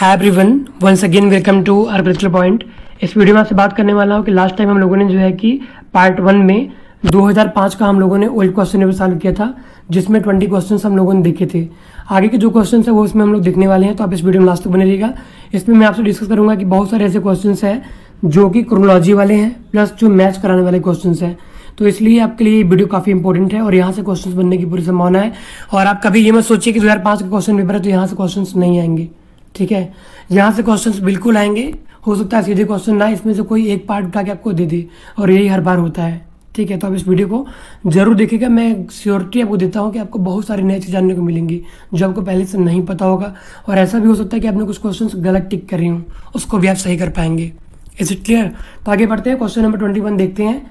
Hi everyone, once again welcome to our particular point. इस video में आपसे बात करने वाला हूँ कि लास्ट टाइम हम लोगों ने जो है कि पार्ट 1 में 2005 का हम लोगों ने ओल्ड क्वेश्चन पेपर सॉल्व किया था, जिसमें 20 क्वेश्चंस हम लोगों ने देखे थे। आगे के जो क्वेश्चन है वो इसमें हम लोग देखने वाले हैं, तो आप इस वीडियो में लास्ट तक बने रहिएगा। इसमें मैं आपसे डिस्कस करूंगा कि बहुत सारे ऐसे क्वेश्चन हैं जो कि क्रोनोलॉजी वाले हैं प्लस जो मैच कराने वाले क्वेश्चन हैं, तो इसलिए आपके लिए ये वीडियो काफ़ी इंपॉर्टेंट है और यहाँ से क्वेश्चंस बनने की पूरी संभावना है। और आप कभी ये मत सोचिए कि 2005 का क्वेश्चन पेपर है तो यहाँ से क्वेश्चंस नहीं आएंगे, ठीक है। यहाँ से क्वेश्चंस बिल्कुल आएंगे, हो सकता है सीधे क्वेश्चन ना इसमें से कोई एक पार्ट उठा के आपको दे दे, और यही हर बार होता है, ठीक है। तो आप इस वीडियो को जरूर देखिएगा। मैं श्योरिटी आपको देता हूँ कि आपको बहुत सारी नई चीज़ जानने को मिलेंगी जो आपको पहले से नहीं पता होगा, और ऐसा भी हो सकता है कि आपने कुछ क्वेश्चंस गलत टिक कर रही हूँ, उसको भी आप सही कर पाएंगे। Is it clear? तो आगे बढ़ते हैं, क्वेश्चन नंबर 21 देखते हैं।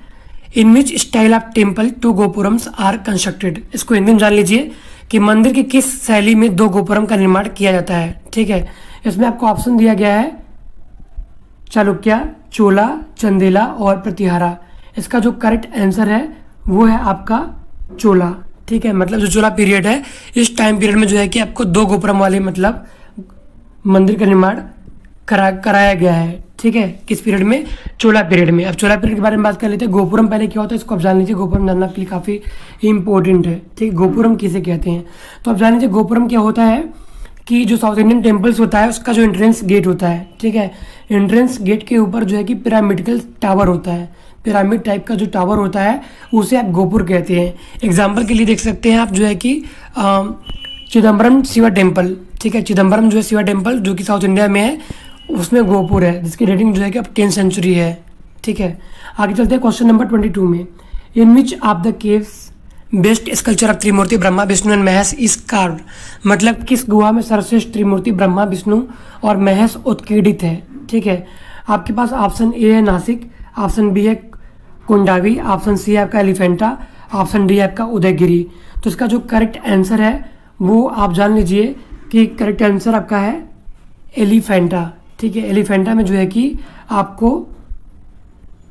In which style of temple 2 gopurams are constructed. इसको हिंदी में जान लीजिए कि मंदिर की किस शैली में 2 गोपुरम का निर्माण किया जाता है, ठीक है। इसमें आपको ऑप्शन दिया गया है चालुक्य, चोला, चंदेला और प्रतिहारा। इसका जो करेक्ट आंसर है वो है आपका चोला, ठीक है। मतलब जो चोला पीरियड है, इस टाइम पीरियड में जो है कि आपको 2 गोपुरम वाले मतलब मंदिर का निर्माण कराया गया है, ठीक है। किस पीरियड में? चोला पीरियड में। अब चोला पीरियड के बारे में बात कर लेते हैं। गोपुरम पहले क्या होता है इसको आप जान लीजिए, गोपुरम जानना आपके लिए काफ़ी इंपॉर्टेंट है, ठीक है। गोपुरम किसे कहते हैं तो आप जान लीजिए, गोपुरम क्या होता है कि जो साउथ इंडियन टेम्पल्स होता है उसका जो एंट्रेंस गेट होता है, ठीक है। एंट्रेंस गेट के ऊपर जो है कि पिरामिडिकल टावर होता है, पिरामिड टाइप का जो टावर होता है उसे आप गोपुर कहते हैं। एग्जाम्पल के लिए देख सकते हैं आप जो है कि चिदम्बरम शिवा टेम्पल, ठीक है। चिदम्बरम जो है शिवा टेम्पल जो कि साउथ इंडिया में है, उसमें गोपुर है जिसकी डेटिंग जो है कि अब 10th सेंचुरी है, ठीक है। आगे चलते हैं क्वेश्चन नंबर 22 में। In which of the caves best sculpture of Trimurti Brahma Vishnu and Mahesh is carved. मतलब किस गुहा में सर्वश्रेष्ठ त्रिमूर्ति ब्रह्मा विष्णु और महेश उत्कीर्णित है, ठीक है। आपके पास ऑप्शन ए है नासिक, ऑप्शन बी है कुंडावी, ऑप्शन सी है आपका एलिफेंटा, ऑप्शन डी है आपका उदयगिरी। तो इसका जो करेक्ट आंसर है वो आप जान लीजिए कि करेक्ट आंसर आपका है एलिफेंटा, ठीक है। एलिफेंटा में जो है कि आपको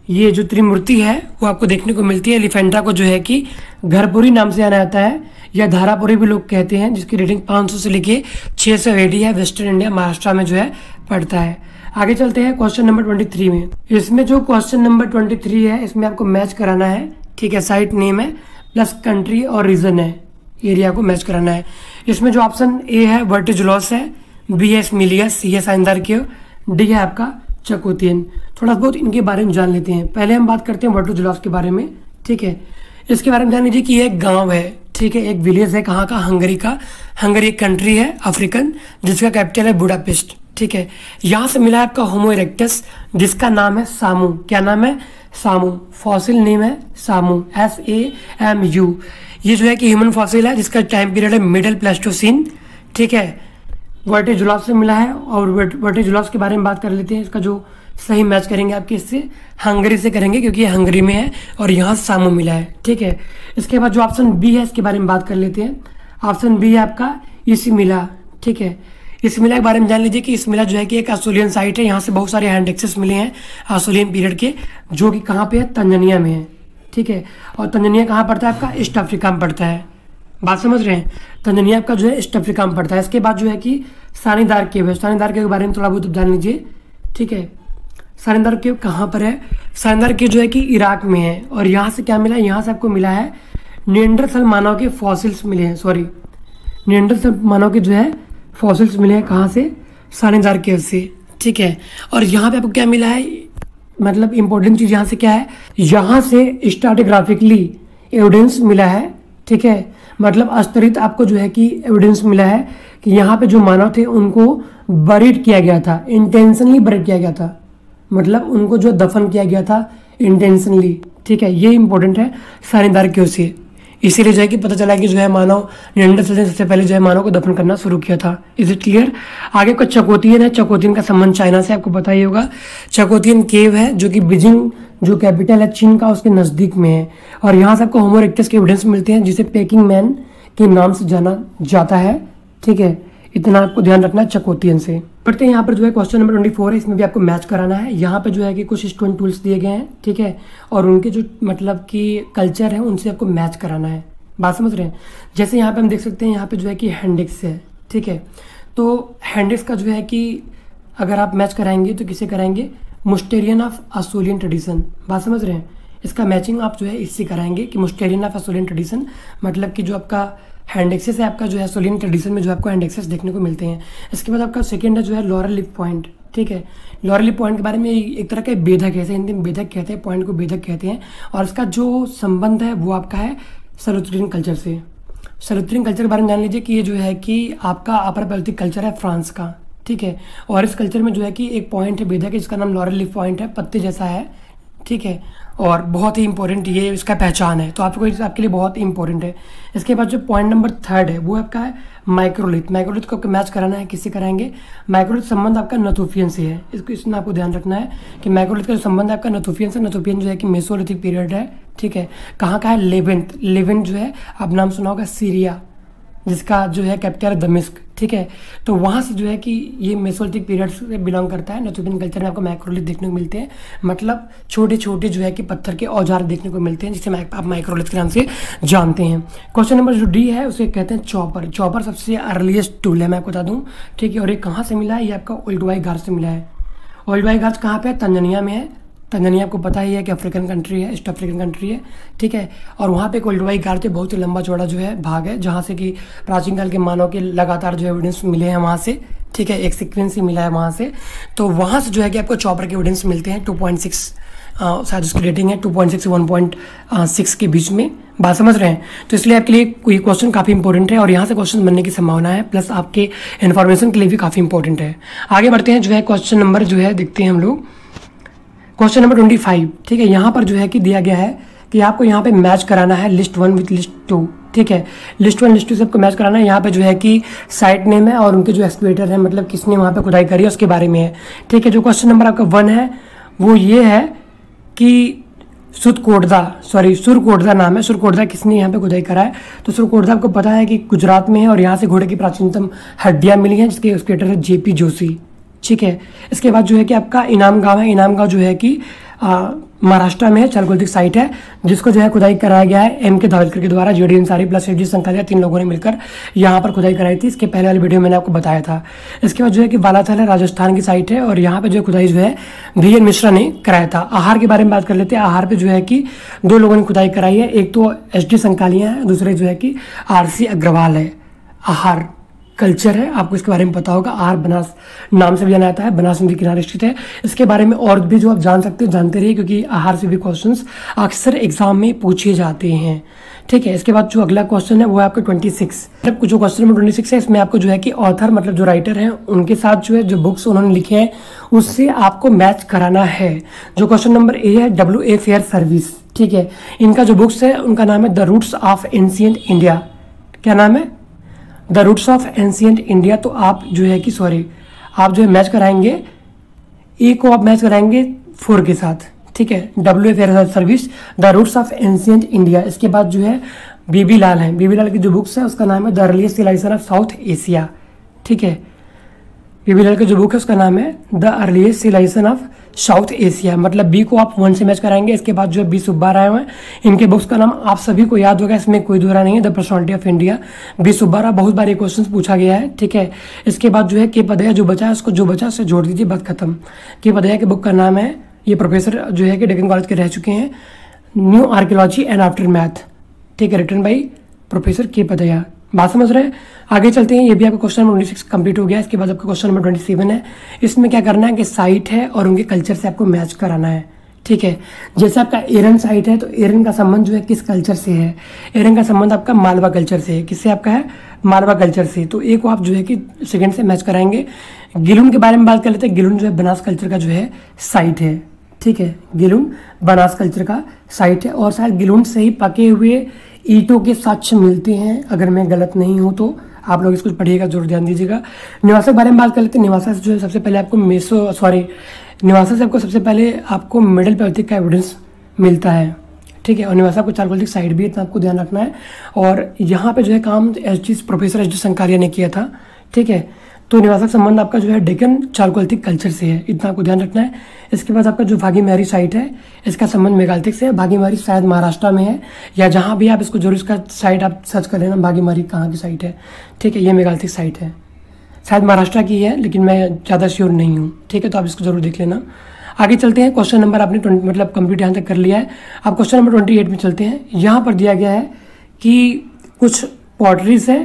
ये जो त्रिमूर्ति है वो आपको देखने को मिलती है। एलिफेंटा को जो है कि घरपुरी नाम से जाना जाता है या धारापुरी भी लोग कहते हैं, जिसकी रेटिंग 500 से लेके 600 AD है। वेस्टर्न इंडिया महाराष्ट्र में जो है पड़ता है। आगे चलते हैं क्वेश्चन नंबर 23 में। इसमें जो क्वेश्चन नंबर 23 है इसमें आपको मैच कराना है, ठीक है। साइट नेम है प्लस कंट्री और रीजन है, एरिया को मैच कराना है। इसमें जो ऑप्शन ए है वर्टिजुलस है, बी है स्मिलियस, सी है साइंदार केव, डी है आपका चकोतियन। थोड़ा बहुत इनके बारे में जान लेते हैं। पहले हम बात करते हैं वर्टिजुलस के बारे में, ठीक है। इसके बारे में जान लीजिए कि ये एक गांव है, ठीक है, एक विलेज है। कहाँ का? हंगरी का। हंगरी एक कंट्री है अफ्रीकन, जिसका कैपिटल है बुडापेस्ट, ठीक है। यहाँ से मिला है आपका होमो इरेक्टस, जिसका नाम है सामू। क्या नाम है? सामू। फॉसिल नेम है सामू, SAMU। ये जो है कि ह्यूमन फॉसिल है जिसका टाइम पीरियड है मिडिल प्लेस्टोसीन, ठीक है। वर्टिजुलस से मिला है। और वर्टिजुलस के बारे में बात कर लेते हैं। इसका जो सही मैच करेंगे आपके इससे हंगरी से करेंगे, क्योंकि ये हंगरी में है और यहाँ सामू मिला है, ठीक है। इसके बाद जो ऑप्शन बी है इसके बारे में बात कर लेते हैं। ऑप्शन बी है आपका इसिमिला, ठीक है। इसिमिला के बारे में जान लीजिए कि इसिमिला जो है कि एक ऑस्ट्रेलियन साइट है। यहाँ से बहुत सारे हैंड एक्सेस मिले हैं ऑस्ट्रेलियन पीरियड के, जो कि कहाँ पे है? तंजानिया में है, ठीक है। और तंजानिया कहाँ पड़ता है? आपका ईस्ट अफ्रीका में पड़ता है। बात समझ रहे हैं? तंजानिया आपका जो है ईस्ट अफ्रीका में पड़ता है। इसके बाद जो है कि सानीदार केव है। सानीदार केव के बारे में थोड़ा बहुत जान लीजिए, ठीक है। सानीदार केव कहाँ पर है? सानीदार केव जो है कि इराक में है। और यहाँ से क्या मिला है? यहाँ से आपको मिला है निएंडरथल मानव के फॉसिल्स मिले हैं, सॉरी, निएंडरथल मानव के जो है फॉसिल्स मिले हैं। कहाँ से? सानीदार केव से, ठीक है। और यहाँ पे आपको क्या मिला है? मतलब इंपॉर्टेंट चीज़ यहाँ से क्या है? यहाँ से स्ट्रैटिग्राफिकली एविडेंस मिला है, ठीक है। मतलब अस्तरित आपको जो है कि एविडेंस मिला है कि यहाँ पे जो मानव थे उनको बरीड किया गया था, इंटेंशनली बरीड किया गया था। मतलब उनको जो दफन किया गया था इंटेंशनली, ठीक है। ये इंपॉर्टेंट है सानीदार केव से। इसीलिए जो है कि पता चला कि जो है मानव निएंडरथल से सबसे पहले जो है मानव को दफन करना शुरू किया था। Is it clear? आगे का चकोतियन है। चकोतियन का संबंध चाइना से, आपको पता ही होगा। चकोतियन केव है जो कि बीजिंग जो कैपिटल है चीन का, उसके नज़दीक में है। और यहाँ से आपको होमो इरेक्टस के एविडेंस मिलते हैं, जिसे पेकिंग मैन के नाम से जाना जाता है, ठीक है। इतना आपको ध्यान रखना है चकोतियन से। पढ़ते हैं यहाँ पर जो है क्वेश्चन नंबर 24 है, इसमें भी आपको मैच कराना है। यहाँ पे जो है कि कुछ स्टोन टूल्स दिए गए हैं, ठीक है। और उनके जो मतलब कि कल्चर है उनसे आपको मैच कराना है। बात समझ रहे हैं? जैसे यहाँ पे हम देख सकते हैं, यहाँ पे जो है कि हैंडेक्स है, ठीक है। तो हैंडेक्स का जो है कि अगर आप मैच कराएंगे तो किसे कराएंगे, मुस्टेरियन ऑफ असोलियन ट्रेडिशन। बात समझ रहे हैं, इसका मैचिंग आप जो है इससे कराएंगे कि मुस्टेरियन ऑफ असोलियन ट्रेडिशन, मतलब कि जो आपका हैंडेक्सेस है आपका जो है असोलियन ट्रेडिशन में जो आपको हैंडेक्सेस देखने को मिलते हैं। इसके बाद आपका सेकेंड है जो है लॉरल लिप पॉइंट। ठीक है, लॉरल लिप पॉइंट के बारे में एक तरह का बेधक है, हिंदी में बेधक कहते हैं, पॉइंट को बेधक कहते हैं। और इसका जो संबंध है वो आपका है सलूत्रियन कल्चर से। सलूत्रियन कल्चर के बारे में जान लीजिए कि ये जो है कि आपका अपर पैलेटिक कल्चर है फ्रांस का। ठीक है, और इस कल्चर में जो है कि एक पॉइंट है बेधक है जिसका नाम लॉरल लिप पॉइंट है, पत्ते जैसा है। ठीक है, और बहुत ही इंपॉर्टेंट ये इसका पहचान है, तो आपके लिए बहुत ही इंपॉर्टेंट है। इसके बाद जो पॉइंट नंबर थर्ड है वो आपका है माइक्रोलिथ। माइक्रोलिथ को आपको मैच कराना है, किससे कराएंगे, माइक्रोलिथ संबंध आपका नथुफियन से है। इसमें आपको ध्यान रखना है कि माइक्रोलिथ का जो संबंध है आपका नथुफियन से। नथुफियन जो है कि मेसोलिथिक पीरियड है। ठीक है, कहाँ का है, लेवेंट जो है आप नाम सुना होगा, सीरिया, जिसका जो है कैपिटल है दमिश्क। ठीक है, तो वहाँ से जो है कि ये मेसोलिथिक पीरियड से बिलोंग करता है। नथुफियन कल्चर में आपको माइक्रोलिथ देखने को मिलते हैं, मतलब छोटे छोटे जो है कि पत्थर के औजार देखने को मिलते हैं, जिसे आप माइक्रोलिथ के नाम से जानते हैं। क्वेश्चन नंबर जो डी है उसे कहते हैं चॉपर। चॉपर सबसे अर्लीस्ट टूल है, मैं आपको बता दूँ। ठीक है, और ये कहाँ से मिला है, ये आपका ओल्डवाई घाट से मिला है। ओल्डवाई घाट कहाँ पे है, तंजानिया में है। तंजानिया आपको पता ही है कि अफ्रीकन कंट्री है, ईस्ट अफ्रीकन कंट्री है। ठीक है, और वहाँ पे एक ओल्डवाई घाट है, बहुत ही लंबा चौड़ा जो है भाग है, जहाँ से कि प्राचीन काल के मानव के लगातार जो एविडेंस मिले हैं वहाँ से। ठीक है, एक सीक्वेंस ही मिला है वहाँ से, तो वहाँ से जो है कि आपको चॉपर के एविडेंस मिलते हैं। 2.6 शायद उसकी रेटिंग है, 2.6 से 1.6 के बीच में। बात समझ रहे हैं, तो इसलिए आपके लिए ये क्वेश्चन काफ़ी इंपॉर्टेंट है और यहाँ से क्वेश्चन बनने की संभावना है, प्लस आपके इन्फॉर्मेशन के लिए भी काफ़ी इंपॉर्टेंट है। आगे बढ़ते हैं, जो है क्वेश्चन नंबर जो है देखते हैं हम लोग, क्वेश्चन नंबर 25। ठीक है, यहाँ पर जो है कि दिया गया है कि आपको यहाँ पे मैच कराना है लिस्ट 1 विथ लिस्ट 2। ठीक है, लिस्ट 1 लिस्ट 2 से आपको मैच कराना है। यहाँ पे जो है कि साइट नेम है और उनके जो एक्सकेवेटर है, मतलब किसने वहाँ पे खुदाई करी है उसके बारे में है। ठीक है, जो क्वेश्चन नंबर आपका 1 है वो ये है कि सुरकोटदा नाम है। सुरकोटदा किसने यहाँ पे खुदाई करा है, तो सुरकोटदा आपको पता है कि गुजरात में है और यहाँ से घोड़े की प्राचीनतम हड्डियाँ मिली हैं, जिसके एक्सकेवेटर है JP जोशी। ठीक है, इसके बाद जो है कि आपका इनाम गांव है। इनाम गांव जो है कि महाराष्ट्र में है, चालकोलिथिक साइट है, जिसको जो है खुदाई कराया गया है MK धावलकर के द्वारा। JD Ansari plus FG Sankalia 3 लोगों ने मिलकर यहाँ पर खुदाई कराई थी। इसके पहले वाली वीडियो मैंने आपको बताया था। इसके बाद जो है कि बालाथल है, राजस्थान की साइट है, और यहाँ पे जो खुदाई जो है VN मिश्रा ने कराया था। आहार के बारे में बात कर लेते हैं। आहार पे जो है कि 2 लोगों ने खुदाई कराई है, एक तो SD संकालिया है, दूसरे जो है कि RC अग्रवाल है। आहार कल्चर है, आपको इसके बारे में पता होगा। आहार बनास नाम से भी जाना जाता है, बनास नदी किनारे स्थित है। इसके बारे में और भी जो आप जान सकते हो जानते रहिए, क्योंकि आहार से भी क्वेश्चंस अक्सर एग्जाम में पूछे जाते हैं। ठीक है, इसके बाद जो अगला क्वेश्चन है वो है आपका 26। जो क्वेश्चन नंबर 26 है, इसमें आपको जो है कि ऑथर मतलब जो राइटर हैं उनके साथ जो है जो बुक्स उन्होंने लिखे हैं उससे आपको मैच कराना है। जो क्वेश्चन नंबर ए है, WA फेयर सर्विस। ठीक है, इनका जो बुक्स है उनका नाम है the roots of ancient India. क्या नाम है, the roots of ancient India. तो आप जो है कि आप जो है मैच कराएंगे, ए को आप मैच कराएंगे 4 के साथ। ठीक है, WA fair service, the roots of ancient India. इसके बाद जो है BB लाल है, BB लाल की जो बुक्स है उसका नाम है the earliest civilisation of South Asia. ठीक है, BB लाल का जो बुक है उसका नाम है the earliest civilisation of South Asia, मतलब B को आप 1 से मैच कराएंगे। इसके बाद जो है B सुब्बा राय हैं, इनके बुक्स का नाम आप सभी को याद होगा, इसमें कोई दोहरा नहीं है, the personality of India, B Subba Rao. बहुत बार ये क्वेश्चन पूछा गया है। ठीक है, इसके बाद जो है के पदया जो बचा है उसको जो बचा उससे जोड़ दीजिए, बात खत्म। के पदया के बुक का नाम है, ये प्रोफेसर जो है कि डेक्कन कॉलेज के रह चुके हैं, new archaeology and after math. ठीक है, रिटन बाई प्रोफेसर के पदया। बात समझ रहे हैं, आगे चलते हैं। ये भी आपका क्वेश्चन नंबर 26 कंप्लीट हो गया। इसके बाद आपका क्वेश्चन नंबर 27 है। इसमें क्या करना है कि साइट है और उनके कल्चर से आपको मैच कराना है। ठीक है, जैसे आपका एरन साइट है तो एरन का संबंध जो है किस कल्चर से है, एरन का संबंध आपका मालवा कल्चर से है। किससे आपका है, मालवा कल्चर से। तो एक को आप जो है कि सेकंड से मैच कराएंगे। गिलुन के बारे में बात कर लेते हैं। गिलुन जो है बनास कल्चर का जो है साइट है। ठीक है, गिलुन बनास कल्चर का साइट है, और शायद गिलुन से ही पके हुए ईंटों के साक्ष्य मिलते हैं, अगर मैं गलत नहीं हूँ तो। आप लोग इसको पढ़िएगा, जरूर ध्यान दीजिएगा। निवासा के बारे में बात कर लेते हैं। निवासा से जो है सबसे पहले आपको निवासा से आपको सबसे पहले आपको मिडिल पैलेथिक का एविडेंस मिलता है। ठीक है, और निवासा को चालकोलिथिक साइट भी, इतना आपको ध्यान रखना है। और यहाँ पे जो है काम प्रोफेसर SD संकारिया ने किया था। ठीक है, तो निवासा का संबंध आपका जो है डेक्कन चालकोलिथिक कल्चर से है, इतना आपको ध्यान रखना है। इसके बाद आपका जो भागीमारी साइट है इसका संबंध मेगालिथिक से है। भागीमारी शायद महाराष्ट्र में है, या जहाँ भी आप इसको जरूर इसका साइट आप सर्च कर लेना, भागीमारी कहाँ की साइट है। ठीक है, ये मेगालिथिक साइट है। शायद महाराष्ट्र की है, लेकिन मैं ज़्यादा श्योर नहीं हूँ। ठीक है, तो आप इसको जरूर देख लेना। आगे चलते हैं। क्वेश्चन नंबर आपने मतलब कंप्लीट यहाँ तक कर लिया है। अब क्वेश्चन नंबर 28 में चलते हैं। यहाँ पर दिया गया है कि कुछ पॉटरीज है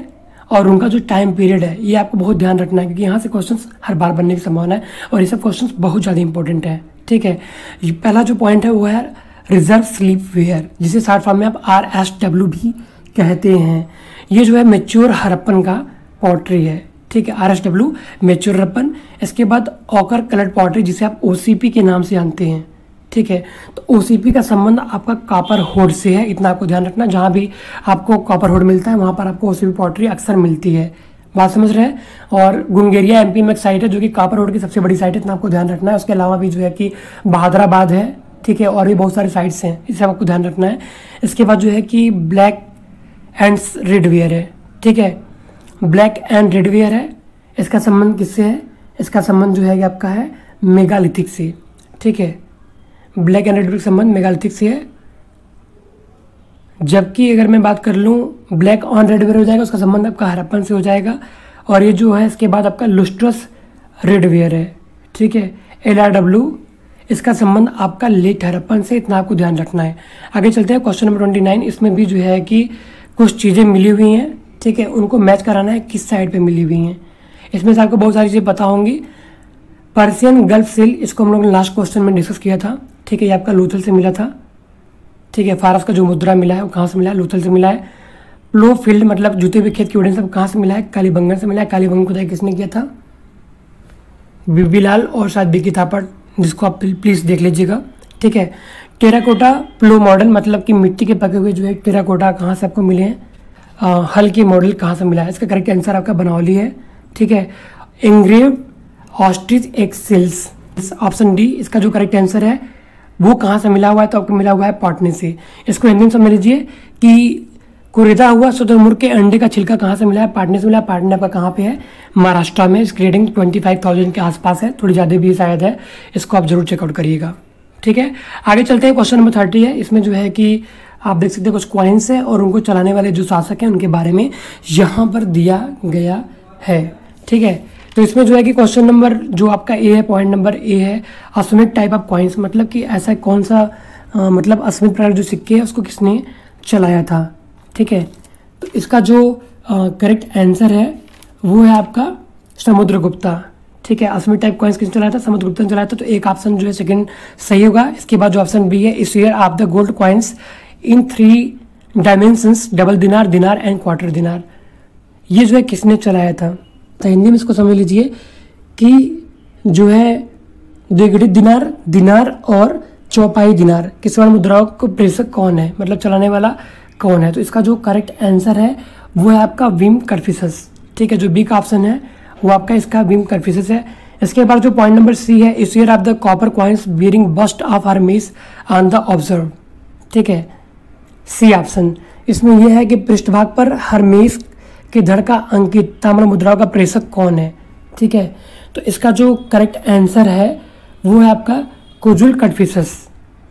और उनका जो टाइम पीरियड है, ये आपको बहुत ध्यान रखना है, क्योंकि यहाँ से क्वेश्चंस हर बार बनने की संभावना है और ये सब क्वेश्चंस बहुत ज़्यादा इंपॉर्टेंट है। ठीक है, पहला जो पॉइंट है वो है रिजर्व स्लीप वेयर, जिसे शॉर्ट फॉर्म में आप RSW भी कहते हैं। ये जो है मेच्योर हड़प्पन का पॉटरी है। ठीक है, RSW मेच्योर हड़प्पन। इसके बाद ऑकर कलर्ड पॉटरी, जिसे आप OCP के नाम से जानते हैं। ठीक है, तो OCP का संबंध आपका कॉपर होड से है, इतना आपको ध्यान रखना। जहाँ भी आपको कॉपर होड मिलता है वहाँ पर आपको OCP पॉटरी अक्सर मिलती है। बात समझ रहे हैं। और गुंगेरिया MP में एक साइट है जो कि कॉपर होड की सबसे बड़ी साइट है, इतना आपको ध्यान रखना है। उसके अलावा भी जो है कि बहादुराबाद है। ठीक है, और भी बहुत सारी साइट्स हैं, इसे आपको ध्यान रखना है। इसके बाद जो है कि ब्लैक एंड रेड वेयर है। ठीक है, ब्लैक एंड रेड वेयर है। इसका संबंध किससे है? इसका संबंध जो है कि आपका है मेगालिथिक से। ठीक है, ब्लैक एंड रेड वेयर का संबंध मेगालिथिक से है। जबकि अगर मैं बात कर लूँ ब्लैक ऑन रेड वेयर हो जाएगा, उसका संबंध आपका हड़प्पन से हो जाएगा। और ये जो है इसके बाद आपका लुस्ट्रस रेड वेयर है। ठीक है, LRW, इसका संबंध आपका लेट हड़प्पन से, इतना आपको ध्यान रखना है। आगे चलते हैं। क्वेश्चन नंबर 29, इसमें भी जो है कि कुछ चीज़ें मिली हुई हैं। ठीक है, उनको मैच कराना है किस साइड पे मिली हुई हैं। इसमें से आपको बहुत सारी चीज़ें पता होंगी। पर्सियन गल्फ सील, इसको हम लोग ने लास्ट क्वेश्चन में डिस्कस किया था। ठीक है, ये आपका लूथल से मिला था। ठीक है, फारस का जो मुद्रा मिला है वो कहाँ से मिला है? लूथल से मिला है। प्लो फील्ड मतलब जूते हुए खेत की उड़न सब कहाँ से मिला है? कालीबंगन से मिला है। कालीबंगन खुदाई किसने किया था? बीबीलाल और शायद बीकी थापड़, जिसको आप प्लीज़ देख लीजिएगा। ठीक है, टेराकोटा प्लो मॉडल मतलब कि मिट्टी के पके हुए जो है टेराकोटा कहाँ से आपको मिले हैं? हल के मॉडल कहाँ से मिला है? इसका करेक्ट आंसर आपका बनौली है। ठीक है, एंग्रेव ऑस्ट्रिच एक्सेल्स, ऑप्शन डी इसका जो करेक्ट आंसर है वो कहाँ से मिला हुआ है? तो आपको मिला हुआ है पाटने से। इसको हिंदी में समझ लीजिए कि कुरेदा हुआ शुतुरमुर्ग के अंडे का छिलका कहाँ से मिला है? पाटने से मिला है। पाटने आपका कहाँ पे है? महाराष्ट्र में। इसकी रेटिंग 25,000 के आसपास है, थोड़ी ज़्यादा भी शायद है। इसको आप जरूर चेकआउट करिएगा। ठीक है, आगे चलते हैं। क्वेश्चन नंबर 30 है। इसमें जो है कि आप देख सकते हैं कुछ कॉइन्स है और उनको चलाने वाले जो शासक हैं उनके बारे में यहाँ पर दिया गया है। ठीक है, तो इसमें जो है कि क्वेश्चन नंबर जो आपका ए है, पॉइंट नंबर ए है, अश्मित टाइप ऑफ कॉइन्स, मतलब कि ऐसा कौन सा मतलब अश्मित प्रकार जो सिक्के है उसको किसने चलाया था। ठीक है, तो इसका जो करेक्ट आंसर है वो है आपका समुद्रगुप्ता। ठीक है, अश्मित टाइप कॉइन्स किसने चलाया था? समुद्रगुप्ता ने चलाया था। तो एक ऑप्शन जो है सेकंड सही होगा। इसके बाद जो ऑप्शन बी है, इस year of the gold coins in 3 dimensions, double दिनार, दिनार एंड क्वार्टर दिनार, ये जो है किसने चलाया था? तो हिंदी में इसको समझ लीजिए कि जो है द्विगुणित दिनार, दिनार और चौपाई दिनार, किस वाले मुद्राओं को प्रेषक कौन है, मतलब चलाने वाला कौन है? तो इसका जो करेक्ट आंसर है वो है आपका विम कर्फिसस। ठीक है, जो बी का ऑप्शन है वो आपका इसका विम कर्फिसस है। इसके बाद जो पॉइंट नंबर सी है, इस year of the copper coins bearing bust of Hermes on the observe. ठीक है, सी ऑप्शन। इसमें यह है कि पृष्ठभाग पर हर्मेस के धड़ का अंकित ताम्र मुद्राओं का प्रेषक कौन है? ठीक है, तो इसका जो करेक्ट आंसर है वो है आपका कुजुल कटफिसस।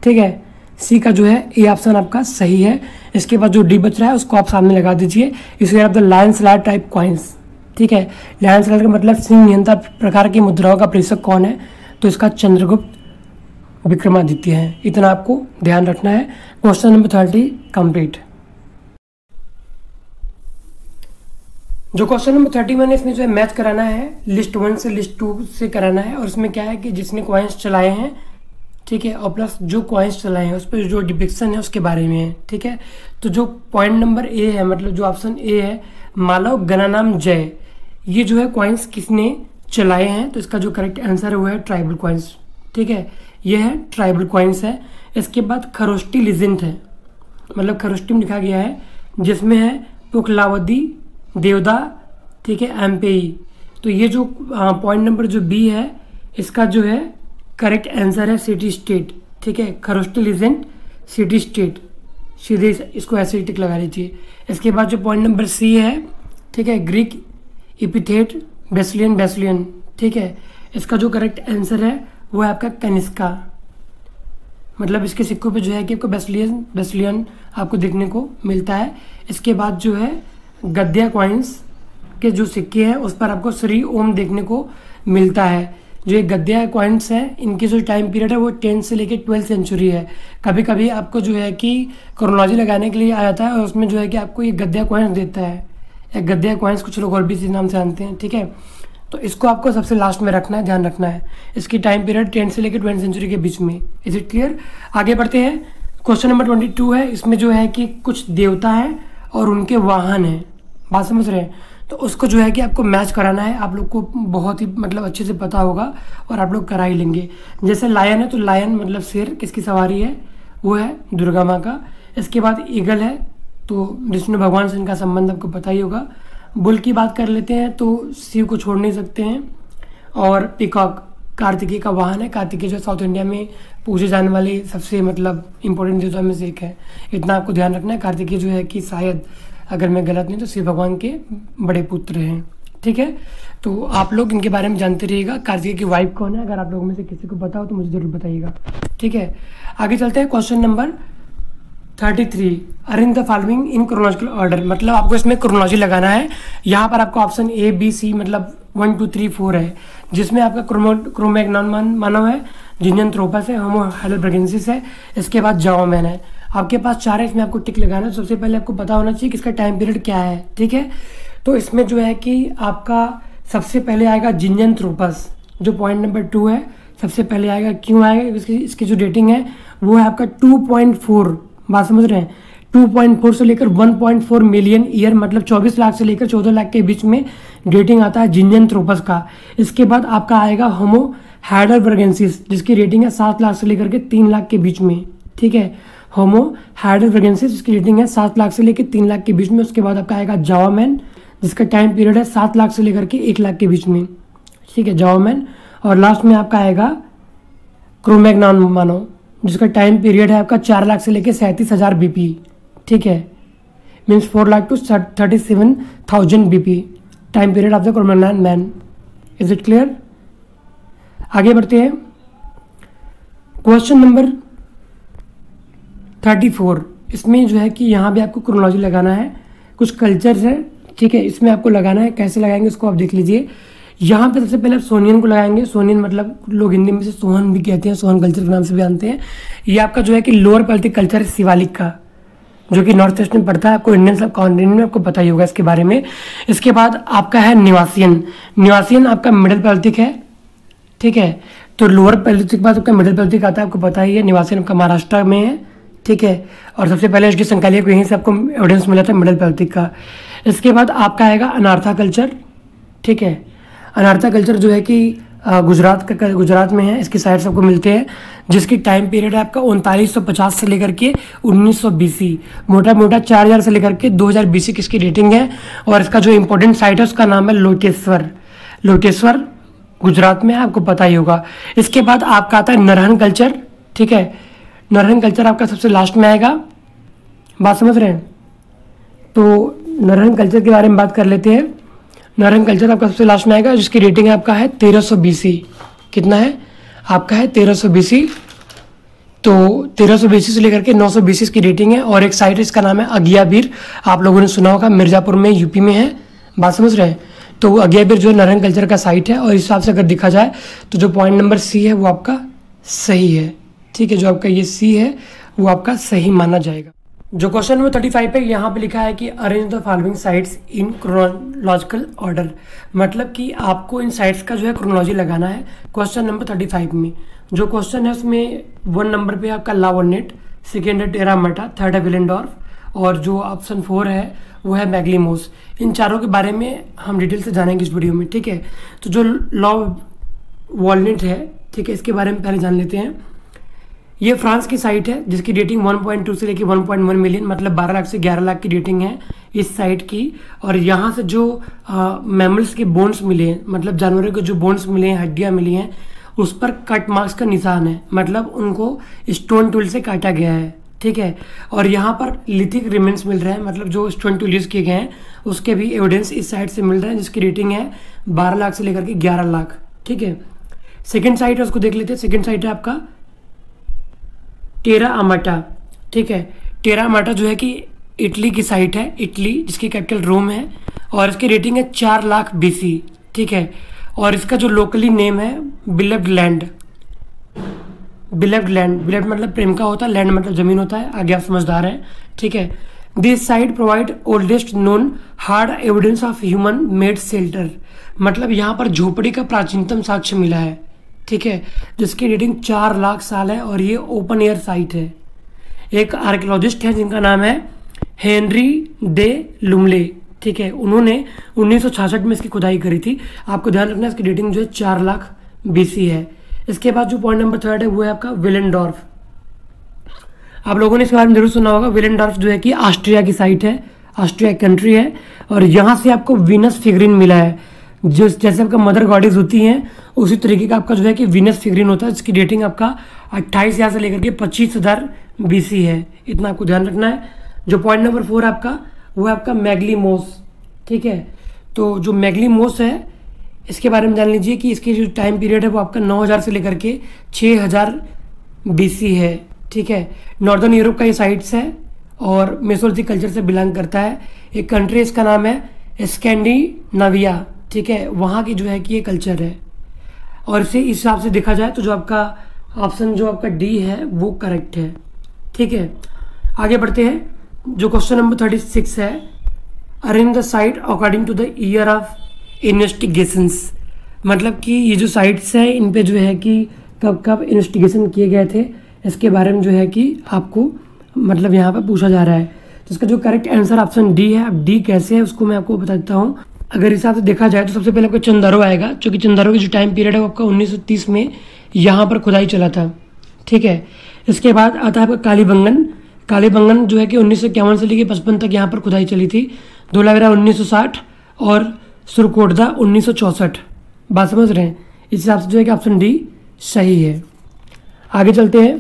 ठीक है, सी का जो है ए ऑप्शन आपका सही है। इसके बाद जो डी बच रहा है उसको आप सामने लगा दीजिए। इस year of the lion slayer type coins. ठीक है, लायन स्लैड का मतलब सिंह नियंत्रण प्रकार की मुद्राओं का प्रेषक कौन है? तो इसका चंद्रगुप्त विक्रमादित्य है। इतना आपको ध्यान रखना है। Question number 30 complete. जो क्वेश्चन नंबर 31 है इसमें जो है मैच कराना है लिस्ट 1 से लिस्ट 2 से कराना है। और इसमें क्या है कि जिसने कॉइन्स चलाए हैं, ठीक है, और प्लस जो कॉइन्स चलाए हैं उस पर जो डिपिक्शन है उसके बारे में है। ठीक है, तो जो पॉइंट नंबर ए है, मतलब जो ऑप्शन ए है, मालव गणानाम जय, ये जो है कॉइन्स किसने चलाए हैं? तो इसका जो करेक्ट आंसर है वो है ट्राइबल कॉइन्स। ठीक है, ये है ट्राइबल कॉइन्स है। इसके बाद खरोष्टी लिजेंट है, मतलब खरोष्टी में लिखा गया है, जिसमें है पुखलावदी, देवदा, ठीक है, एम्पेई। तो ये जो पॉइंट नंबर जो बी है इसका जो है करेक्ट आंसर है सिटी स्टेट। ठीक है, खरोष्टी लिजेंट सिटी स्टेट, सीधे इसको ऐसे टिक लगा लीजिए। इसके बाद जो पॉइंट नंबर सी है, ठीक है, ग्रीक इपिथेट बेसिलियन बेसिलियन। ठीक है, इसका जो करेक्ट आंसर है वो है आपका कनिष्का, मतलब इसके सिक्कों पे जो है कि आपको बेसिलियन बेसिलियन आपको देखने को मिलता है। इसके बाद जो है गद्या कॉइन्स, के जो सिक्के हैं उस पर आपको श्री ओम देखने को मिलता है। जो ये गद्दिया कॉइन्स हैं इनकी जो टाइम पीरियड है वो 10 से लेकर 12th सेंचुरी है। कभी कभी आपको जो है कि क्रोनोलॉजी लगाने के लिए आ जाता है और उसमें जो है कि आपको ये गद्दिया कॉइन्स देता है, या गद्दिया कॉइन्स कुछ लोग और भी इसी नाम से जानते हैं, ठीक है। तो इसको आपको सबसे लास्ट में रखना है, ध्यान रखना है। इसकी टाइम पीरियड 10 से लेकर 20th सेंचुरी के बीच में। Is it clear? आगे बढ़ते हैं। क्वेश्चन नंबर 22 है। इसमें जो है कि कुछ देवता है और उनके वाहन हैं, बात समझ रहे हैं? तो उसको जो है कि आपको मैच कराना है। आप लोग को बहुत ही मतलब अच्छे से पता होगा और आप लोग करा ही लेंगे। जैसे लायन है तो लायन मतलब शेर, किसकी सवारी है? वो है दुर्गा माँ का। इसके बाद ईगल है तो विष्णु भगवान से इनका संबंध आपको पता ही होगा। बुल की बात कर लेते हैं तो शिव को छोड़ नहीं सकते हैं। और पीकॉक कार्तिकेय का वाहन है। कार्तिकेय जो साउथ इंडिया में पूजे जाने वाले सबसे मतलब इम्पोर्टेंट देवता में से एक है। इतना आपको ध्यान रखना है। कार्तिकेय जो है कि शायद अगर मैं गलत नहीं तो शिव भगवान के बड़े पुत्र हैं, ठीक है। तो आप लोग इनके बारे में जानते रहिएगा। कार्तिकेय की वाइफ कौन है? अगर आप लोगों में से किसी को पता हो तो मुझे जरूर बताइएगा, ठीक है। आगे चलते हैं। Question number 33, arrange the following in chronological order. मतलब आपको इसमें क्रोनोलॉजी लगाना है। यहाँ पर आपको ऑप्शन A B C मतलब 1 2 3 4 है, जिसमें आपका क्रोमैग्नॉन मानव है, जिंजनथ्रोपस है, होमो हाइडेलबर्गेंसिस है, इसके बाद जाओमैन है। आपके पास 4 है, इसमें आपको टिक लगाना है। सबसे पहले आपको पता होना चाहिए कि इसका टाइम पीरियड क्या है, ठीक है। तो इसमें जो है कि आपका सबसे पहले आएगा जिंजनथ्रोपस, जो पॉइंट नंबर 2 है, सबसे पहले आएगा। क्यों आएगा? इसकी जो डेटिंग है वो है आपका 2.4, बात समझ रहे हैं? 2.4 से लेकर 1.4 मिलियन ईयर मतलब 24 लाख से लेकर 14 लाख के बीच में डेटिंग आता है जिंजनथ्रोपस का। इसके बाद आपका आएगा होमो हाइडेलबर्गेंसिस, जिसकी रेटिंग है 7 लाख से लेकर के 3 लाख के बीच में, ठीक है। होमो हाइडेलबर्गेंसिस जिसकी रेटिंग है 7 लाख से लेकर 3 लाख के बीच में। उसके बाद आपका आएगा जावामैन, जिसका टाइम पीरियड है 7 लाख से लेकर के 1 लाख के बीच में, ठीक है, जावामैन। और लास्ट में आपका आएगा क्रोमैग्नॉन मानो, जिसका टाइम पीरियड है आपका 4 लाख से लेकर 37,000 BP, ठीक है, means 4 lakh to 37,000 BP time period of the Cro-Magnon man. Is it clear? आगे बढ़ते हैं। क्वेश्चन नंबर 34, इसमें जो है कि यहाँ भी आपको क्रोनोलॉजी लगाना है। कुछ कल्चर्स है, ठीक है, इसमें आपको लगाना है। कैसे लगाएंगे उसको आप देख लीजिए। यहाँ पे सबसे पहले आप सोनियन को लगाएंगे। सोनियन मतलब लोग हिंदी में से सोहन भी कहते हैं, सोहन कल्चर के नाम से भी जानते हैं। ये आपका जो है कि लोअर पैलेटिक कल्चर है शिवालिक का, जो कि नॉर्थ ईस्ट में पड़ता है। आपको इंडियन सब कॉन्टिनेंट में आपको पता ही होगा इसके बारे में। इसके बाद आपका है निवासियन। निवासियन आपका मिडिल पैलेटिक है, ठीक है। तो लोअर पैलेटिक के बाद आपका मिडिल पैलेटिक आता है, आपको पता ही है। निवासियन आपका महाराष्ट्र में है, ठीक है। और सबसे पहले इसकी संकालिया को यहीं से आपको एविडेंस मिला था मिडिल पैलेटिक का। इसके बाद आपका आएगा अनार्था कल्चर, ठीक है। अनार्था कल्चर जो है कि गुजरात में है। इसकी साइट्स आपको मिलते हैं, जिसकी टाइम पीरियड है आपका 3950 से लेकर के 1900 BC, मोटा मोटा 4000 से लेकर के 2000 BC की इसकी रेटिंग है। और इसका जो इम्पोर्टेंट साइट है उसका नाम है लोटेश्वर। लोटेश्वर गुजरात में है, आपको पता ही होगा। इसके बाद आपका आता है नरहन कल्चर, ठीक है। नरहन कल्चर आपका सबसे लास्ट में आएगा, बात समझ रहे हैं? तो नरहन कल्चर के बारे में बात कर लेते हैं। नरहन कल्चर आपका सबसे लास्ट में आएगा, जिसकी रेटिंग है आपका है 1300 BC। कितना है आपका? है 1300 BC। तो 1300 BC से लेकर के 900 BC की रेटिंग है। और एक साइट है, इसका नाम है अगियाबीर। आप लोगों ने सुना होगा, मिर्जापुर में, यूपी में है, बात समझ रहे हैं? तो अगियाबीर जो है नरहन कल्चर का साइट है। और इस हिसाब से अगर देखा जाए तो जो पॉइंट नंबर C है वो आपका सही है, ठीक है। जो आपका ये C है वो आपका सही माना जाएगा। जो क्वेश्चन नंबर 35 पे यहाँ पे लिखा है कि arrange the following sites in chronological order, मतलब कि आपको इन साइट्स का जो है क्रोनोलॉजी लगाना है क्वेश्चन नंबर 35 में। जो क्वेश्चन है उसमें 1 नंबर पे आपका लावोनेट, सेकेंड है टेरामाटा, थर्ड है विलेंडॉर्फ और जो ऑप्शन 4 है वो है मैग्लिमोस। इन चारों के बारे में हम डिटेल से जानेंगे इस वीडियो में, ठीक है। तो जो लावोनेट है, ठीक है, इसके बारे में पहले जान लेते हैं। ये फ्रांस की साइट है, जिसकी रेटिंग 1.2 से लेकर 1.1 मिलियन मतलब 12 लाख से 11 लाख की रेटिंग है इस साइट की। और यहाँ से जो मैमल्स के बोन्स मिले हैं, मतलब जानवरों के जो बोन्स मिले हैं, हड्डियाँ मिली हैं, उस पर कट मार्क्स का निशान है, मतलब उनको स्टोन टूल से काटा गया है, ठीक है। और यहाँ पर लिथिक रिमेन्स मिल रहे हैं, मतलब जो स्टोन टूल यूज किए गए हैं उसके भी एविडेंस इस साइट से मिल रहे हैं, जिसकी रेटिंग है 12 लाख से लेकर के 11 लाख, ठीक है। सेकेंड साइट है, उसको देख लेते हैं। सेकेंड साइट है आपका टेरा अमाटा, ठीक है। टेरा अमाटा जो है कि इटली की साइट है, इटली, जिसकी कैपिटल रोम है और इसकी रेटिंग है 4 लाख BC, ठीक है। और इसका जो लोकली नेम है beloved land. Beloved land, beloved मतलब प्रेम का होता है, लैंड मतलब जमीन होता है, आगे आप समझदार हैं, ठीक है। This site provide oldest known hard evidence of human made shelter, मतलब यहाँ पर झोपड़ी का प्राचीनतम साक्ष्य मिला है, ठीक है, जिसकी रेटिंग 4 लाख साल है और ये ओपन एयर साइट है। एक आर्कियोलॉजिस्ट है जिनका नाम है हेनरी डे लुमले, ठीक है, उन्होंने 1966 में इसकी खुदाई करी थी। आपको ध्यान रखना इसकी रेटिंग जो है 4 लाख BC है। इसके बाद जो पॉइंट नंबर 3 है वो है आपका विलेंडॉर्फ। आप लोगों ने इसके बारे में जरूर सुना होगा। विलेंडॉर्फ जो है कि ऑस्ट्रिया की साइट है, ऑस्ट्रिया कंट्री है और यहाँ से आपको वीनस फिगरिन मिला है। जो जैसे आपका मदर गॉडेस होती हैं उसी तरीके का आपका जो है कि वीनस फिगरिन होता है, जिसकी रेटिंग आपका 28,000 से लेकर के 25,000 BC है। इतना आपको ध्यान रखना है। जो पॉइंट नंबर 4 आपका वो है आपका मैगलीमोस, ठीक है। तो जो मैगलीमोस है इसके बारे में जान लीजिए कि इसकी जो टाइम पीरियड है वो आपका 9,000 से लेकर के 6,000 BC है, ठीक है। नॉर्दर्न यूरोप का ये साइट्स है और मेसोलिथिक कल्चर से बिलोंग करता है। एक कंट्री इसका नाम है स्कैंडिनाविया, ठीक है, वहाँ की जो है कि ये कल्चर है। और इसे इस हिसाब से देखा जाए तो जो आपका ऑप्शन जो आपका D है वो करेक्ट है, ठीक है। आगे बढ़ते हैं। जो क्वेश्चन नंबर 36 है, arrange the site according to the year of investigations, मतलब कि ये जो साइट्स है इन पे जो है कि कब कब इन्वेस्टिगेशन किए गए थे इसके बारे में जो है कि आपको मतलब यहाँ पर पूछा जा रहा है। तो इसका जो करेक्ट आंसर ऑप्शन D है। अब D कैसे है उसको मैं आपको बताता हूँ। अगर हिसाब से देखा जाए तो सबसे पहले आपको चंदारो आएगा, क्योंकि चंदारो की जो टाइम पीरियड है वो आपका 1930 में यहाँ पर खुदाई चला था, ठीक है। इसके बाद आता है आपका कालीबंगन। कालीबंगन जो है कि 1951 से लेकर 55 तक यहाँ पर खुदाई चली थी। धोलावीरा 1960 और सुरकोटदा 1964। बात समझ रहे हैं? इस हिसाब से जो है कि ऑप्शन D सही है। आगे चलते हैं।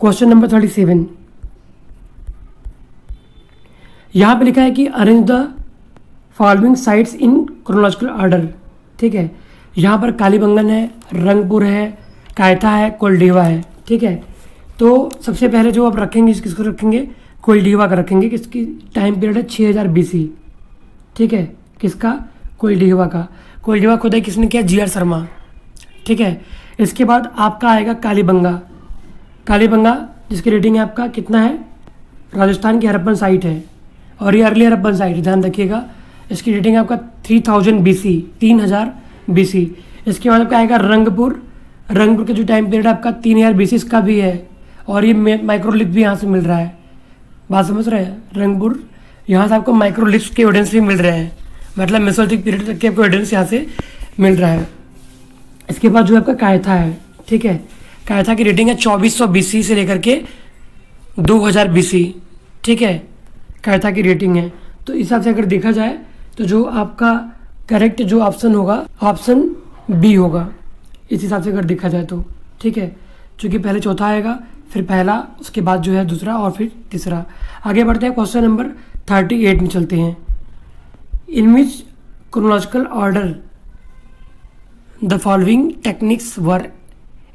क्वेश्चन नंबर 37, यहाँ पे लिखा है कि arrange the following sites in chronological order, ठीक है। यहाँ पर कालीबंगन है, रंगपुर है, कायथा है, कोलडीवा है, ठीक है। तो सबसे पहले जो आप रखेंगे किसको रखेंगे? कोलडीवा का रखेंगे। किसकी टाइम पीरियड है 6,000 BC, ठीक है। किसका? कोलडीवा का। कोलडीवा खुदाई किसने किया? GR शर्मा, ठीक है। इसके बाद आपका आएगा कालीबंगा। कालीबंगा जिसकी रेटिंग है आपका कितना है? राजस्थान की हरप्पन साइट है और ये अर्ली हरप्पन साइट है, ध्यान रखिएगा। इसकी रेटिंग है आपका 3000 BC, 3000 BC। इसके बाद आपका आएगा रंगपुर। रंगपुर के जो टाइम पीरियड आपका 3000 BC इसका भी है और ये माइक्रोलिथ भी यहाँ से मिल रहा है। बात समझ रहे हैं? रंगपुर यहाँ से आपको माइक्रोलिथ के एविडेंस भी मिल रहे हैं, मतलब मेसोलिथिक पीरियड तक के आपको एविडेंस यहाँ से मिल रहा है। इसके बाद जो आपका कायथा है, ठीक है। कायथा की रेटिंग है 2400 BC से लेकर के 2000 BC, ठीक है। कायथा की रेटिंग है। तो इस हिसाब से अगर देखा जाए तो जो आपका करेक्ट जो ऑप्शन होगा ऑप्शन B होगा, इस हिसाब से अगर देखा जाए तो, ठीक है। चूँकि पहले चौथा आएगा, फिर पहला, उसके बाद जो है दूसरा और फिर तीसरा। आगे बढ़ते हैं। क्वेश्चन नंबर 38 में चलते हैं। In which chronological order the following techniques were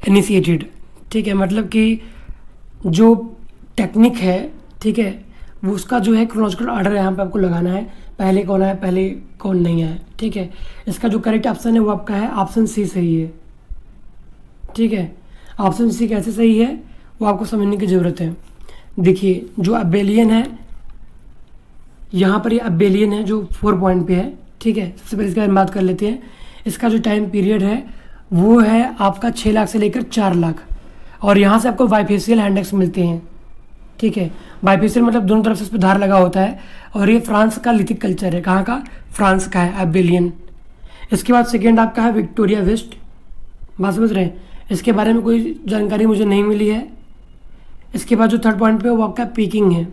initiated, ठीक है। मतलब कि जो टेक्निक है, ठीक है, वो उसका जो है क्रोनोलॉजिकल ऑर्डर यहाँ पे आपको लगाना है। पहले कौन आया, पहले कौन नहीं आया, ठीक है। इसका जो करेक्ट ऑप्शन है वो आपका है ऑप्शन C सही है, ठीक है। ऑप्शन C कैसे सही है वो आपको समझने की ज़रूरत है। देखिए जो अबेलियन है, यहाँ पर ये अबेलियन है जो 4 पॉइंट पे है, ठीक है। सबसे पहले इसके बारे में बात कर लेते हैं। इसका जो टाइम पीरियड है वो है आपका 6 लाख से लेकर 4 लाख और यहाँ से आपको बाइफेशियल हैंडेक्स मिलते हैं, ठीक है। बाइफेशियल मतलब दोनों तरफ से इस पर धार लगा होता है और ये फ्रांस का लिथिक कल्चर है। कहाँ का? फ्रांस का है, अबेलियन। इसके बाद सेकेंड आपका है विक्टोरिया वेस्ट। बात समझ रहे हैं? इसके बारे में कोई जानकारी मुझे नहीं मिली है। इसके बाद जो थर्ड पॉइंट पे वो आपका पीकिंग है,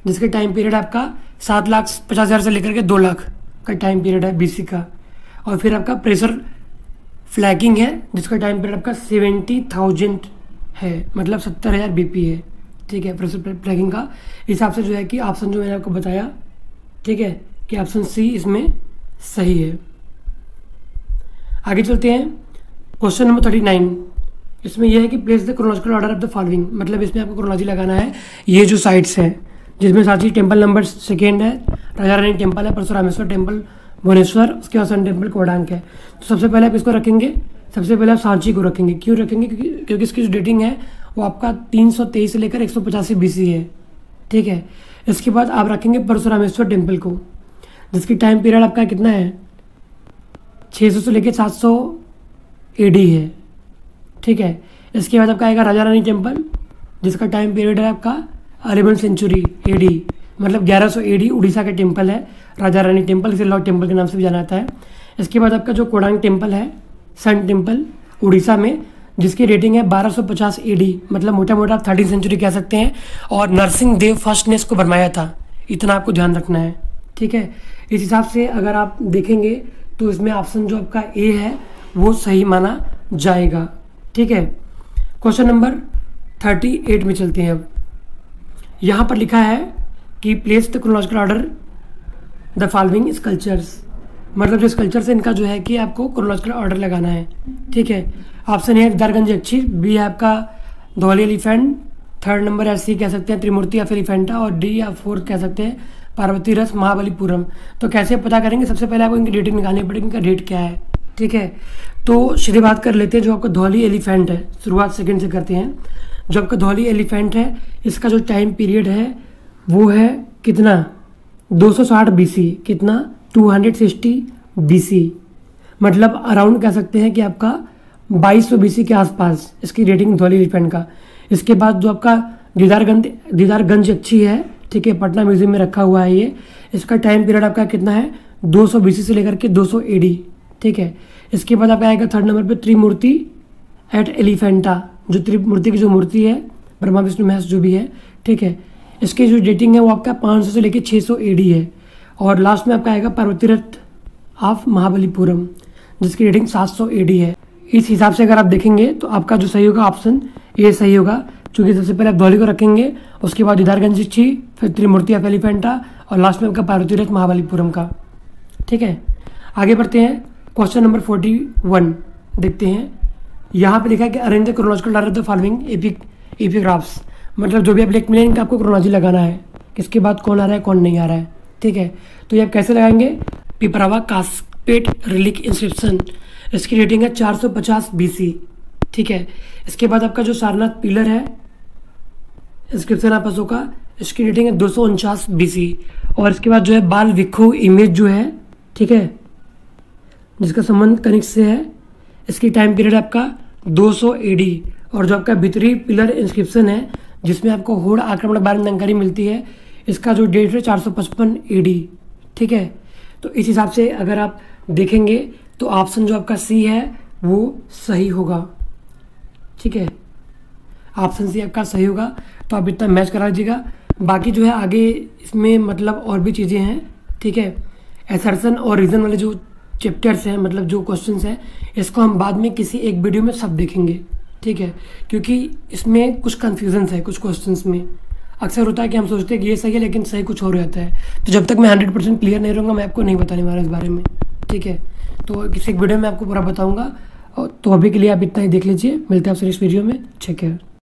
जिसके टाइम पीरियड आपका 7,50,000 से लेकर के 2 लाख का टाइम पीरियड है BC का। और फिर आपका प्रेशर फ्लैगिंग है, जिसका टाइम पीरियड आपका 70,000 है, मतलब 70,000 BP है, ठीक है। प्रेशर फ्लैगिंग का हिसाब से जो है कि ऑप्शन जो मैंने आपको बताया, ठीक है, कि ऑप्शन C इसमें सही है। आगे चलते हैं। क्वेश्चन नंबर 39, इसमें यह है कि place the chronological order of the following, मतलब इसमें आपको क्रोनोलॉजी लगाना है। ये जो साइट्स हैं, जिसमें सांची टेम्पल नंबर 2 है, राजा रानी टेम्पल है, परशुरामेश्वर टेम्पल भुवनेश्वर, उसके बाद सन टेम्पल कोडांक है। तो सबसे पहले आप इसको रखेंगे, सबसे पहले आप सांची को रखेंगे। क्यों रखेंगे? क्योंकि इसकी जो डेटिंग है वो आपका 323 से लेकर 185 BC है, ठीक है। इसके बाद आप रखेंगे परशुरामेश्वर टेम्पल को, जिसकी टाइम पीरियड आपका कितना है, 600 से लेकर 700 AD है, ठीक है। इसके बाद आपका आएगा राजा रानी टेम्पल, जिसका टाइम पीरियड है आपका 11वीं सेंचुरी AD, मतलब 1100 AD, उड़ीसा का टेम्पल है राजा रानी टेम्पल, इसे लॉर्ड टेम्पल के नाम से भी जाना जाता है। इसके बाद आपका जो कोडांग टेम्पल है, सन टेम्पल उड़ीसा में, जिसकी रेटिंग है 1250 AD, मतलब मोटा मोटा 13वीं सेंचुरी कह सकते हैं, और नरसिंह देव फर्स्ट ने इसको बनवाया था, इतना आपको ध्यान रखना है, ठीक है। इस हिसाब से अगर आप देखेंगे तो इसमें ऑप्शन जो आपका ए है वो सही माना जाएगा, ठीक है। क्वेश्चन नंबर 38 में चलते हैं। अब यहाँ पर लिखा है कि place the chronological order the following sculptures, मतलब जो स्कल्पचर्स है इनका जो है कि आपको क्रोनोलॉजिकल ऑर्डर लगाना है, ठीक है। ऑप्शन ए है दीदारगंज यक्षी, बी है आपका धौली एलिफेंट, थर्ड नंबर है सी कह सकते हैं त्रिमूर्ति या फिर एलिफेंटा, और डी या फोर्थ कह सकते हैं पार्वती रस महाबलीपुरम। तो कैसे पता करेंगे? सबसे पहले आपको इनकी डेटिंग निकालनी पड़ेगी, इनका डेट क्या है, ठीक है। तो सीधे बात कर लेते हैं, जो आपका धौली एलिफेंट है, शुरुआत सेकंड से करते हैं। जो आपका धौली एलिफेंट है, इसका जो टाइम पीरियड है वो है कितना, 260 BC, कितना 260 BC, मतलब अराउंड कह सकते हैं कि आपका 2200 BC के आसपास इसकी रेटिंग धौली एलिफेंट का। इसके बाद जो आपका दीदारगंज यक्षी है, ठीक है, पटना म्यूजियम में रखा हुआ है ये, इसका टाइम पीरियड आपका कितना है, 200 BC से लेकर के 200 AD, ठीक है। इसके बाद आपका आएगा थर्ड नंबर पे त्रिमूर्ति एट एलिफेंटा, जो त्रिमूर्ति की जो मूर्ति है, ब्रह्मा विष्णु महेश जो भी है, ठीक है। इसकी जो डेटिंग है वो आपका 500 से लेकर 600 AD है। और लास्ट में आपका आएगा पार्वती रथ ऑफ महाबलीपुरम, जिसकी रेटिंग 700 AD है। इस हिसाब से अगर आप देखेंगे तो आपका जो सही होगा ऑप्शन ये सही होगा, क्योंकि सबसे पहले आप धौली को रखेंगे, उसके बाद दीदारगंज यक्षी, फिर त्रिमूर्ति ऑफ एलिफेंटा, और लास्ट में आपका पार्वती रथ महाबलीपुरम का, ठीक है। आगे बढ़ते हैं, क्वेश्चन नंबर 41 देखते हैं। यहाँ पे लिखा है कि arrange the chronological order the following epigraphs, मतलब जो भी आप लिख मिले इनका आपको क्रोनोलॉजी लगाना है, किसके बाद कौन आ रहा है कौन नहीं आ रहा है, ठीक है। तो ये आप कैसे लगाएंगे? पिपरावा कास्पेट रिलिक इंस्क्रिप्शन, इसकी रेटिंग है 450 BC, ठीक है। इसके बाद आपका जो सारनाथ पिलर है इंस्क्रिप्शन आप का, इसकी रेटिंग है 249 BC। और इसके बाद जो है बाल विखो इमेज जो है, ठीक है, जिसका संबंध कनिष्क से है, इसकी टाइम पीरियड आपका 200 AD। और जो आपका भीतरी पिलर इंस्क्रिप्शन है, जिसमें आपको होड़ आक्रमण के बारे में जानकारी मिलती है, इसका जो डेट है 455 AD, ठीक है। तो इस हिसाब से अगर आप देखेंगे तो ऑप्शन जो आपका सी है वो सही होगा, ठीक है, ऑप्शन सी आपका सही होगा। तो आप इतना मैच करा लीजिएगा। बाकी जो है आगे इसमें मतलब और भी चीज़ें हैं, ठीक है। एसर्शन और रीज़न वाले जो चैप्टर्स हैं, मतलब जो क्वेश्चंस हैं, इसको हम बाद में किसी एक वीडियो में सब देखेंगे, ठीक है, क्योंकि इसमें कुछ कन्फ्यूजन्स है कुछ क्वेश्चंस में। अक्सर होता है कि हम सोचते हैं कि ये सही है लेकिन सही कुछ और रहता है। तो जब तक मैं 100% क्लियर नहीं रहूँगा मैं आपको नहीं बताने वाला इस बारे में, ठीक है। तो किसी एक वीडियो में आपको पूरा बताऊँगा। तो अभी के लिए आप इतना ही देख लीजिए, मिलते हैं आपसे इस वीडियो में। Take care.